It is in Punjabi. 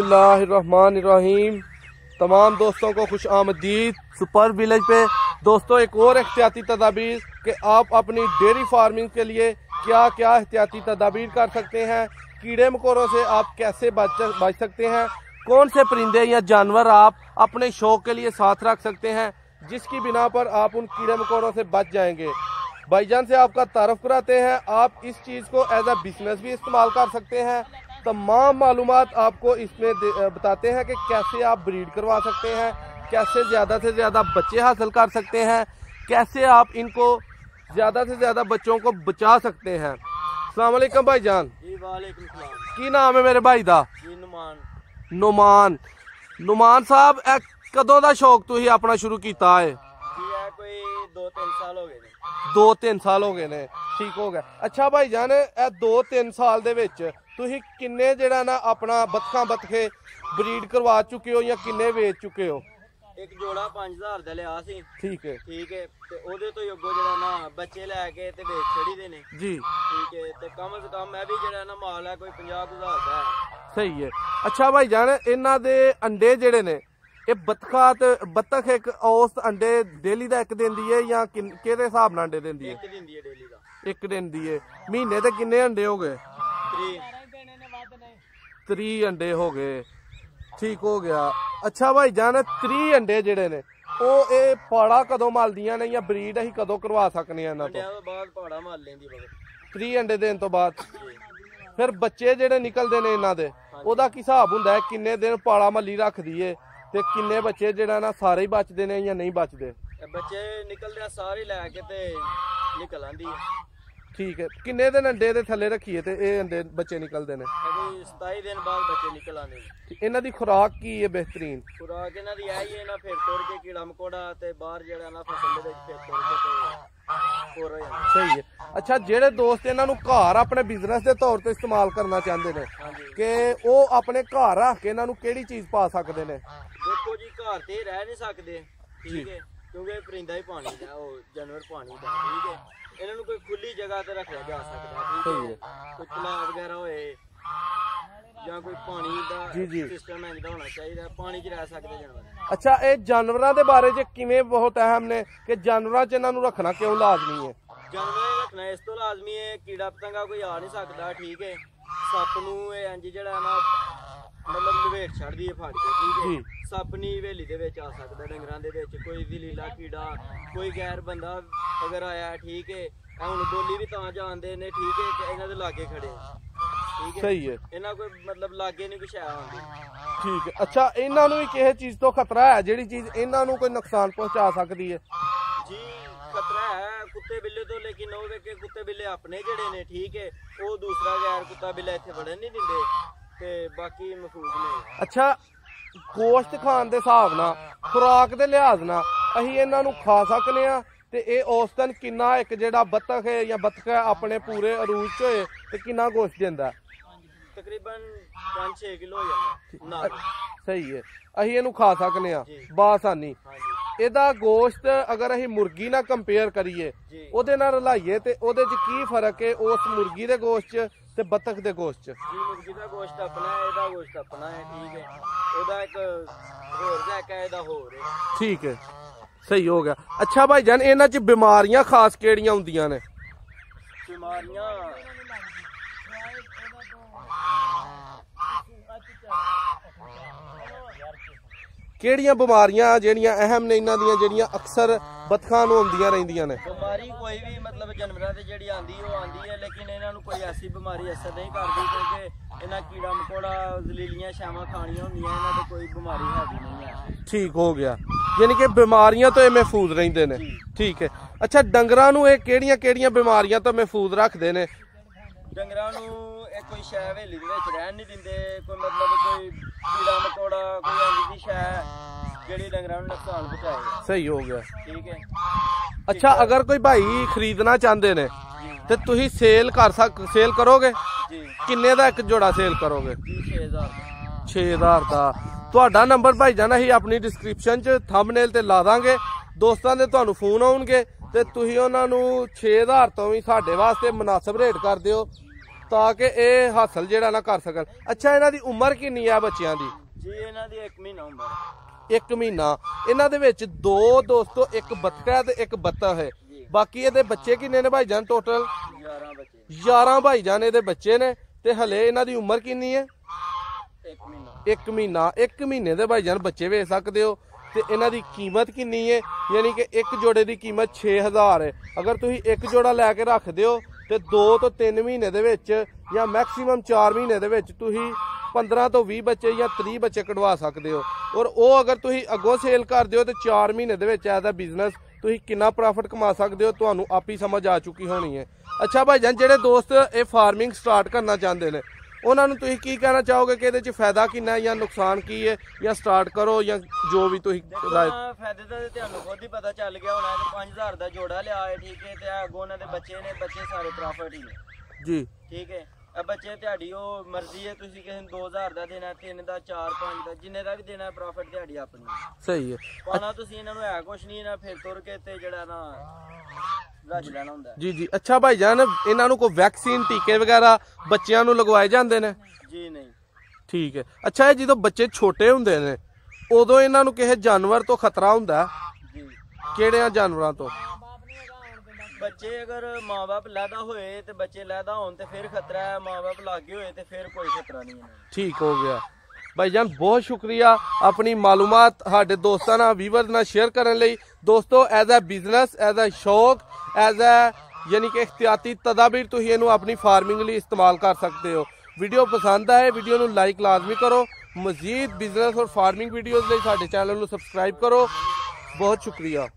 बिस्मिल्लाहिर्रहमानिर्रहीम। तमाम दोस्तों को खुश आमदीद सुपर विलेज पे। दोस्तों एक और एहतियाती तदाबीर कि आप अपनी डेयरी फार्मिंग के लिए क्या क्या एहतियाती तदाबीर कर सकते हैं, कीड़े मकोड़ों से आप कैसे बच सकते हैं, कौन से परिंदे या जानवर आप अपने शौक के लिए साथ रख सकते हैं जिसकी बिना पर आप उन कीड़े मकोड़ों से बच जाएंगे। भाईजान से आपका तारुफ कराते हैं। आप इस चीज़ को एज अ बिजनेस भी इस्तेमाल कर सकते हैं। तमाम मालूमात आपको इसमें बताते हैं कि कैसे आप ब्रीड करवा सकते हैं, कैसे ज़्यादा से ज़्यादा बच्चे हासिल कर सकते हैं, कैसे आप इनको ज़्यादा से ज़्यादा बच्चों को बचा सकते हैं। अस्सलाम वालेकुम भाईजान। जी वालेकुम सलाम। की नाम है मेरे भाई दा? जी नुमान। नुमान साहब कदों का शौक तुसीं अपना शुरू किया है? जी कोई 2-3 साल हो गए। 2-3 साल हो गए ने, ठीक हो गया। अच्छा भाईजान, 2-3 साल दे विच तुसीं किन्ने जेड़ा ना अपना बतखे ब्रीड करवा चुके हो या किन्ने वेच चुके हो? एक जोड़ा 5000 ਦਾ ਲਿਆ ਸੀ। ठीक है ਤੇ ਉਹਦੇ ਤੋਂ ਯੋਗੋ ਜਿਹੜਾ ਨਾ ਬੱਚੇ ਲੈ ਕੇ ਤੇ ਵੇਚ ਛੜੀ ਦੇ ਨੇ जी। ठीक है ਤੇ ਕਮ ਸੇ ਕਮ ਮੈਂ ਵੀ ਜਿਹੜਾ ਨਾ ਮਾਲ ਹੈ ਕੋਈ 50000 ਦਾ ਹੈ। सही है। अच्छा भाईजान, इन्हां दे अंडे जेड़े ने बतख एक औसत अंडे डेली का एक दिंदी है या किहदे हिसाब नाल अंडे दिंदी है? एक दिंदी है डेली का। एक दिंदी है। महीने ते किन्ने अंडे हो गए? 3 अंडे हो गए, ठीक हो गया। अच्छा भाईजान, 3 अंडे जेड़े ने ਉਹ ਇਹ ਪਾੜਾ ਕਦੋਂ ਮਲਦੀਆਂ ਨੇ ਜਾਂ ਬਰੀਡ ਅਸੀਂ ਕਦੋਂ ਕਰਵਾ ਸਕਨੇ ਆ ਇਹਨਾਂ ਤੋਂ? ਅੰਡਿਆਂ ਤੋਂ ਬਾਅਦ ਪਾੜਾ ਮਲ ਲੈਂਦੀ ਬਸ। 3 ਅੰਡੇ ਦੇਣ ਤੋਂ ਬਾਅਦ ਫਿਰ ਬੱਚੇ ਜਿਹੜੇ ਨਿਕਲਦੇ ਨੇ ਇਹਨਾਂ ਦੇ ਉਹਦਾ ਕੀ ਹਿਸਾਬ ਹੁੰਦਾ ਹੈ? ਕਿੰਨੇ ਦਿਨ ਪਾੜਾ ਮੱਲੀ ਰੱਖਦੀ ਏ ਤੇ ਕਿੰਨੇ ਬੱਚੇ ਜਿਹੜਾ ਨਾ ਸਾਰੇ ਹੀ ਬਚਦੇ ਨੇ ਜਾਂ ਨਹੀਂ ਬਚਦੇ? ਬੱਚੇ ਨਿਕਲਦੇ ਆ ਸਾਰੇ ਲੈ ਕੇ ਤੇ ਨਿਕਲ ਆਂਦੀ ਹੈ। ठीक है। किन्ने दिन अंडे दे थल्ले रखिए ते ये अंडे बच्चे निकलते हैं? 27 दिन बाद बच्चे निकल आने। इन्हां दी खुराक की है बेहतरीन? खुराक इन्हां दी आई है ना फिर तोड़ के कीड़ा मकोड़ा ते बाहर जेड़ा ना फसल दे विच फिर तोड़ के ते पूरा हो जांदा। सही है। अच्छा, जेड़े दोस्त इन्हां नूं घर अपने बिजनेस के तौर ते इस्तेमाल करना चाहते हैं कि वो अपने घर रख के इन्हां नूं केड़ी चीज़ पा सकते हैं? देखो जी, घर ते रह नहीं सकते, ठीक है, क्योंकि परिंदा ही पानी दा ओ जानवर पानी दा, ठीक है। ਇਹਨਾਂ ਨੂੰ ਕੋਈ ਖੁੱਲੀ ਜਗ੍ਹਾ ਤੇ ਰੱਖਿਆ ਜਾ ਸਕਦਾ, ਠੀਕ ਹੈ। ਕੋਈ ਤਲਾਬ ਵਗੈਰਾ ਹੋਏ ਜਾਂ ਕੋਈ ਪਾਣੀ ਦਾ ਸਿਸਟਮ ਇੰਦਾ ਹੋਣਾ ਚਾਹੀਦਾ, ਪਾਣੀ 'ਚ ਰਹਿ ਸਕਦੇ ਜਾਨਵਰ। ਅੱਛਾ, ਇਹ ਜਾਨਵਰਾਂ ਦੇ ਬਾਰੇ 'ਚ ਕਿਵੇਂ ਬਹੁਤ ਅਹਿਮ ਨੇ ਕਿ ਜਾਨਵਰਾਂ 'ਚ ਇਹਨਾਂ ਨੂੰ ਰੱਖਣਾ ਕਿਉਂ ਲਾਜ਼ਮੀ ਹੈ? ਜਾਨਵਰਾਂ ਰੱਖਣਾ ਇਸ ਤੋਂ ਲਾਜ਼ਮੀ ਹੈ, ਕੀੜਾ ਪਤੰਗਾ ਕੋਈ ਆ ਨਹੀਂ ਸਕਦਾ, ਠੀਕ ਹੈ। ਸੱਪ ਨੂੰ ਇਹ ਇੰਜ ਜਿਹੜਾ ਨਾ मतलब लपेट छड़दी है फाड़ के, ठीक है। सप नहीं हवेली दे विच आ सकदा, डंगरां दे विच कोई जहरीला कीड़ा कोई गैर बंदा अगर आया, ठीक है। हुण बोली भी तां जानदे ने, ठीक है, कि इन्हां दे लागे खड़े, ठीक है। सही है। इन्हां कोई मतलब लागे नहीं कुछ है आंदी, ठीक है। अच्छा, इन्हां नूं भी किसी चीज़ तो खतरा है? जिहड़ी चीज़ इन्हां नूं कोई नुकसान पहुंचा सकदी है? जी खतरा है कुत्ते बिल्ले तो, लेकिन वो वे के कुत्ते बिल्ले अपने जेड़े ने, ठीक है, वो दूसरा गैर कुत्ता बिल्ला इत्थे वड़न नहीं दिंदे ते बाकी महफूज ने। अच्छा, गोश्त खान दे हिसाब नाल खुराक दे लिहाज नाल असीं इन्हां नूं खा सकने आ ते इह औसतन किन्ना एक जेड़ा बतख है या बतख अपने पूरे अरूज च होए ते किन्ना गोश्त दिंदा? तकरीबन 5-6 किलो हो जांदा। सही है। असीं इहनूं खा सकने आ बासानी। ਇਹਦਾ ਗੋਸ਼ਤ ਅਗਰ ਅਸੀਂ ਮੁਰਗੀ ਨਾਲ ਕੰਪੇਅਰ ਕਰੀਏ, ਉਹਦੇ ਨਾਲ ਰਲਾਈਏ ਤੇ ਉਹਦੇ 'ਚ ਕੀ ਫਰਕ ਹੈ ਉਸ ਮੁਰਗੀ ਦੇ ਗੋਸ਼ਤ 'ਚ ਤੇ ਬਤਖ ਦੇ ਗੋਸ਼ਤ 'ਚ? ਜੀ ਮੁਰਗੀ ਦਾ ਗੋਸ਼ਤ ਆਪਣਾ ਹੈ, ਇਹਦਾ ਗੋਸ਼ਤ ਆਪਣਾ ਹੈ, ਠੀਕ ਹੈ। ਉਹਦਾ ਇੱਕ ਹੋਰ ਜ਼ਾਇਕਾ ਹੈ, ਇਹਦਾ ਹੋਰ ਹੈ। ਠੀਕ ਹੈ, ਸਹੀ ਹੋ ਗਿਆ। ਅੱਛਾ ਭਾਈਜਾਨ, ਇਹਨਾਂ 'ਚ ਬਿਮਾਰੀਆਂ ਖਾਸ ਕਿਹੜੀਆਂ ਹੁੰਦੀਆਂ ਨੇ? ਬਿਮਾਰੀਆਂ ਕਿਹੜੀਆਂ ਬਿਮਾਰੀਆਂ ਜਿਹੜੀਆਂ ਅਹਿਮ ਨੇ ਇਹਨਾਂ ਦੀਆਂ, ਜਿਹੜੀਆਂ ਅਕਸਰ ਬਤਖਾਂ ਨੂੰ ਹੁੰਦੀਆਂ ਰਹਿੰਦੀਆਂ ਨੇ? ਬਿਮਾਰੀ ਕੋਈ ਵੀ ਮਤਲਬ ਜਾਨਵਰਾਂ ਤੇ ਜਿਹੜੀ ਆਂਦੀ ਉਹ ਆਂਦੀ ਹੈ, ਲੇਕਿਨ ਇਹਨਾਂ ਨੂੰ ਕੋਈ ਐਸੀ ਬਿਮਾਰੀ ਅਸਰ ਨਹੀਂ ਕਰਦੀ ਕਿਉਂਕਿ ਇਹਨਾਂ ਕੀੜਾ ਮਕੌੜਾ ਜ਼ਹਿਰੀਲੀਆਂ ਛਾਵਾਂ ਖਾਣੀਆਂ ਹੁੰਦੀਆਂ, ਇਹਨਾਂ ਤੇ ਕੋਈ ਬਿਮਾਰੀ ਹੈਗੀ ਨਹੀਂ ਹੈ। ਠੀਕ ਹੋ ਗਿਆ, ਯਾਨੀ ਕਿ ਬਿਮਾਰੀਆਂ ਤੋਂ ਇਹ ਮਹਿਫੂਜ਼ ਰਹਿੰਦੇ ਨੇ, ਠੀਕ ਹੈ। ਅੱਛਾ, ਡੰਗਰਾਂ ਨੂੰ ਇਹ ਕਿਹੜੀਆਂ ਕਿਹੜੀਆਂ ਬਿਮਾਰੀਆਂ ਤੋਂ ਮਹਿਫੂਜ਼ ਰੱਖਦੇ ਨੇ? ਡੰਗਰਾਂ ਨੂੰ ਇਹ ਕੋਈ ਸ਼ੈ ਹਵੇਲੀ ਦੇ ਵਿੱਚ ਰਹਿਣ ਨਹੀਂ ਦਿੰਦੇ, ਕੋਈ ਮਤਲਬ ਕੋਈ ਕੀੜਾ ਮਕੌੜਾ ਕੋਈ ਇੰਝ ਦੀ ਸ਼ੈ ਜਿਹੜੀ ਡੰਗਰਾਂ ਨੂੰ ਨੁਕਸਾਨ ਪਹੁੰਚਾਏ। ਸਹੀ ਹੋ ਗਿਆ, ਠੀਕ ਹੈ। ਅੱਛਾ, ਅਗਰ ਕੋਈ ਭਾਈ ਖਰੀਦਣਾ ਚਾਹੁੰਦੇ ਨੇ ਤੇ ਤੁਸੀਂ ਸੇਲ ਕਰੋਗੇ? ਜੀ। ਕਿੰਨੇ ਦਾ ਇੱਕ ਜੋੜਾ ਸੇਲ ਕਰੋਗੇ? 6000 ਦਾ। ਤੁਹਾਡਾ ਨੰਬਰ ਭਾਈਜਾਨ ਅਸੀਂ ਆਪਣੀ ਡਿਸਕ੍ਰਿਪਸ਼ਨ 'ਚ ਥੰਬਨੇਲ ਤੇ ਲਾ ਦਾਂਗੇ। ਦੋਸਤਾਂ ਦੇ ਤੁਹਾਨੂੰ ਫੋਨ ਆਉਣਗੇ ਤੇ ਤੁਸੀਂ ਉਹਨਾਂ ਨੂੰ 6000 ਤੋਂ ਵੀ ਸਾਡੇ ਵਾਸਤੇ ਮੁਨਾਸਬ ਰੇਟ ਕਰ ਦਿਓ। ਤਾਂ ਕਿ ਇਹ ਹਾਸਲ ਜਿਹੜਾ ਨਾ ਕਰ ਸਕਣ। ਅੱਛਾ, ਇਹਨਾਂ ਦੀ ਉਮਰ ਕਿੰਨੀ ਆ ਬੱਚਿਆਂ ਦੀ? ਜੀ ਇਹਨਾਂ ਦੀ 1 ਮਹੀਨਾ ਹੁੰਦਾ। 1 ਮਹੀਨਾ। ਇਹਨਾਂ ਦੇ ਵਿੱਚ 2 ਦੋਸਤੋ, ਇੱਕ ਬੱਤਰਾ ਤੇ ਇੱਕ ਬੱਤਖ ਹੈ। ਬਾਕੀ ਇਹਦੇ ਬੱਚੇ ਕਿੰਨੇ ਨੇ ਭਾਈਜਾਨ? ਟੋਟਲ 11 ਬੱਚੇ। 11 ਭਾਈਜਾਨ ਇਹਦੇ ਬੱਚੇ ਨੇ। ਤੇ ਹਲੇ ਇਹਨਾਂ ਦੀ ਉਮਰ ਕਿੰਨੀ ਹੈ? 1 ਮਹੀਨਾ। 1 ਮਹੀਨਾ। 1 ਮਹੀਨੇ ਦੇ ਭਾਈਜਾਨ ਬੱਚੇ ਵੇਚ ਸਕਦੇ ਹੋ। ਤੇ ਇਹਨਾਂ ਦੀ ਕੀਮਤ ਕਿੰਨੀ ਹੈ? ਯਾਨੀ ਕਿ ਇੱਕ ਜੋੜੇ ਦੀ ਕੀਮਤ 6000 ਹੈ। ਅਗਰ ਤੁਸੀਂ ਇੱਕ ਜੋੜਾ ਲੈ ਕੇ ਰੱਖਦੇ ਹੋ ਤੇ 2 ਤੋਂ 3 ਮਹੀਨੇ ਦੇ ਵਿੱਚ ਜਾਂ ਮੈਕਸਿਮਮ 4 ਮਹੀਨੇ ਦੇ ਵਿੱਚ ਤੁਸੀਂ 15 ਤੋਂ 20 ਬੱਚੇ ਜਾਂ 30 ਬੱਚੇ ਕਢਵਾ ਸਕਦੇ ਹੋ। ਔਰ ਉਹ ਅਗਰ ਤੁਸੀਂ ਅੱਗੋਂ ਸੇਲ ਕਰਦੇ ਹੋ ਤੇ 4 ਮਹੀਨੇ ਦੇ ਵਿੱਚ ਐਜ਼ ਅ ਬਿਜ਼ਨਸ ਤੁਸੀਂ ਕਿੰਨਾ ਪ੍ਰੋਫਿਟ ਕਮਾ ਸਕਦੇ ਹੋ, ਤੁਹਾਨੂੰ ਆਪ ਹੀ ਸਮਝ ਆ ਚੁੱਕੀ ਹੋਣੀ ਹੈ। ਅੱਛਾ ਭਾਈਜਾਨ, ਜਿਹੜੇ ਦੋਸਤ ਇਹ ਫਾਰਮਿੰਗ ਸਟਾਰਟ ਕਰਨਾ ਚਾਹੁੰਦੇ ਨੇ ਉਹਨਾਂ ਨੂੰ ਤੁਸੀਂ ਕੀ ਕਹਿਣਾ ਚਾਹੋਗੇ ਕਿ ਇਹਦੇ 'ਚ ਫਾਇਦਾ ਕਿੰਨਾ ਹੈ ਜਾਂ ਨੁਕਸਾਨ ਕੀ ਹੈ, ਜਾਂ ਸਟਾਰਟ ਕਰੋ ਜਾਂ ਜੋ ਵੀ ਤੁਸੀਂ ਫਾਇਦੇ ਦਾ ਤੁਹਾਨੂੰ ਖੁਦ ਹੀ ਪਤਾ ਚੱਲ ਗਿਆ ਹੋਣਾ ਕਿ 5000 ਦਾ ਜੋੜਾ ਲਿਆ ਹੈ, ਠੀਕ ਹੈ, ਤੇ ਅੱਗੋਂ ਉਹਨਾਂ ਦੇ ਬੱਚੇ ਨੇ, ਬੱਚੇ ਸਾਰੇ ਪ੍ਰੋਫਿਟ ਹੀ ਨੇ ਜੀ, ਠੀਕ ਹੈ। ਇਹ ਬੱਚੇ ਤੁਹਾਡੀ ਉਹ ਮਰਜ਼ੀ ਹੈ, ਤੁਸੀਂ ਕਿਸੇ ਨੂੰ 2000 ਦਾ ਦੇਣਾ, 3 ਦਾ, 4, 5 ਦਾ, ਜਿੰਨੇ ਦਾ ਵੀ ਦੇਣਾ, ਪ੍ਰੋਫਿਟ ਦਿਹਾੜੀ ਆਪਣੀ। ਸਹੀ ਹੈ। ਪਾਣਾ ਤੁਸੀਂ ਇਹਨਾਂ ਨੂੰ ਹੈ ਕੁਛ ਨਹੀਂ ਨਾ, ਫਿਰ ਤੁਰ ਕੇ ਤੇ ਜਿਹੜਾ ਨਾ ਰੱਜ ਲੈਣਾ ਹੁੰਦਾ ਜੀ ਜੀ। ਅੱਛਾ ਭਾਈਜਾਨ, ਇਹਨਾਂ ਨੂੰ ਕੋਈ ਵੈਕਸੀਨ ਟੀਕੇ ਵਗੈਰਾ ਬੱਚਿਆਂ ਨੂੰ ਲਗਵਾਏ ਜਾਂਦੇ ਨੇ? ਜੀ ਨਹੀਂ। ਠੀਕ ਹੈ। ਅੱਛਾ, ਇਹ ਜਦੋਂ ਬੱਚੇ ਛੋਟੇ ਹੁੰਦੇ ਨੇ ਉਦੋਂ ਇਹਨਾਂ ਨੂੰ ਕਿਸੇ ਜਾਨਵਰ ਤੋਂ ਖਤਰਾ ਹੁੰਦਾ ਜੀ? ਕਿਹੜਿਆਂ ਜਾਨਵਰਾਂ ਤੋਂ? ਬੱਚੇ ਅਗਰ ਮਾਂ-ਬਾਪ ਲੈਦਾ ਹੋਏ ਤੇ ਬੱਚੇ ਲੈਦਾ ਹੋਣ ਤੇ ਫਿਰ ਖਤਰਾ ਹੈ, ਮਾਂ-ਬਾਪ ਲਾਗੇ ਹੋਏ ਤੇ ਫਿਰ ਕੋਈ ਖਤਰਾ ਨਹੀਂ ਹੈ। ਠੀਕ ਹੋ ਗਿਆ ਭਾਈਜਾਨ, ਬਹੁਤ ਸ਼ੁਕਰੀਆ ਆਪਣੀ ਮਾਲੂਮਾਤ ਸਾਡੇ ਦੋਸਤਾਂ ਨਾਲ, ਵੀਵਰ ਨਾਲ ਸ਼ੇਅਰ ਕਰਨ ਲਈ। ਦੋਸਤੋ, as a business, as a ਸ਼ੌਕ, ਐਜ਼ ਅ ਯਾਨੀ ਕਿ ਇਖਤਿਆਤੀ ਤਦਾਬੀਰ ਤੁਸੀਂ ਇਹਨੂੰ ਆਪਣੀ ਫਾਰਮਿੰਗ ਲਈ ਇਸਤੇਮਾਲ ਕਰ ਸਕਦੇ ਹੋ। ਵੀਡੀਓ ਪਸੰਦ ਆਏ ਵੀਡੀਓ ਨੂੰ ਲਾਈਕ ਲਾਜ਼ਮੀ ਕਰੋ। ਮਜ਼ੀਦ ਬਿਜ਼ਨਸ ਔਰ ਫਾਰਮਿੰਗ ਵੀਡੀਓਜ਼ ਲਈ ਸਾਡੇ ਚੈਨਲ ਨੂੰ ਸਬਸਕ੍ਰਾਈਬ ਕਰੋ। ਬਹੁਤ ਸ਼ੁਕਰੀਆ।